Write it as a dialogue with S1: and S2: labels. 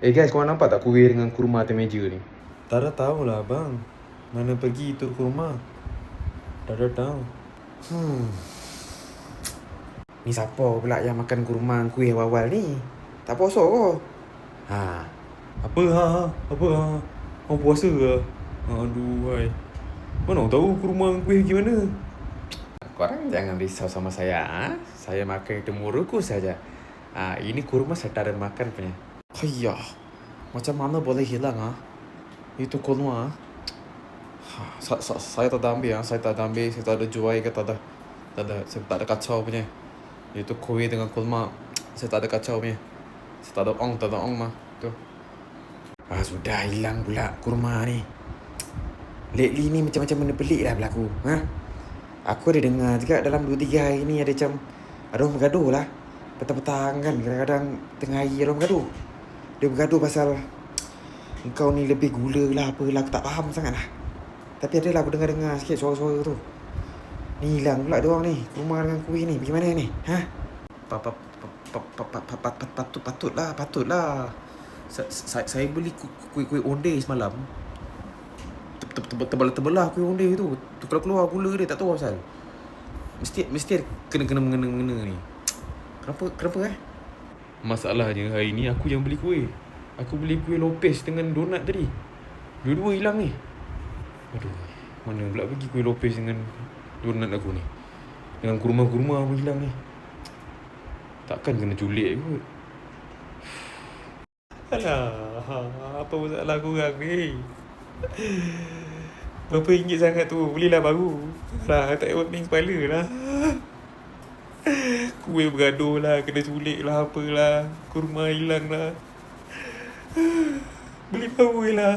S1: Guys, korang nampak tak kuih dengan kurma atas meja ni?
S2: Tak ada tahu lah abang. Mana pergi tu kurma? Tak ada tahu.
S1: Ni siapa pula yang makan kurma kuih awal-awal ni? Tak puasa ke?
S2: Apa Orang puasa ke? Aduh hai. Mana orang tahu kurma dengan kuih gimana?
S1: Korang jangan risau sama saya. Saya makan itu murukus saja. Ini kurma setara makan punya. Hayya, macam mana boleh hilang itu kurma? Saya tak ada ambil saya tak ada jual ke tak ada, saya tak ada kacau punya. Itu kuih dengan kurma, saya tak ada kacau punya. Saya tak ada ong mah. Tu. Sudah hilang pula kurma ni. Lately ni macam-macam benda pelik dah berlaku. Aku ada dengar juga dalam 2-3 hari ni ada macam ada orang bergaduh lah. Petang-petang kan, kadang-kadang tengah hari ada orang bergaduh. Dia bergaduh pasal engkau ni lebih gula lah apalah, aku tak faham sangat lah. Tapi adalah aku dengar-dengar sikit suara-suara tu. Ni hilang pula diorang ni, kurma dengan kuih ni, bagaimana ni? Patutlah. Saya beli kuih onde semalam. Tebal-tebal kuih onde tu. Kalau keluar gula dia tak tahu asal. Mesti kena mengena ni. Kenapa?
S2: Masalahnya hari ni aku yang beli kuih. Aku beli kuih Lopez dengan donat tadi. Dua-dua hilang ni. Aduh, mana pula pergi kuih Lopez dengan donat aku ni. Dengan kurma-kurma aku hilang ni. Takkan kena culik kot. Alah, apa masalah korang ni? Berapa ringgit sangat tu? Belilah baru. Alah, tak payah pening kepala lah. Kuih bergaduh lah, kena culik lah, apalah. Kurma hilang lah. Beli baru je lah.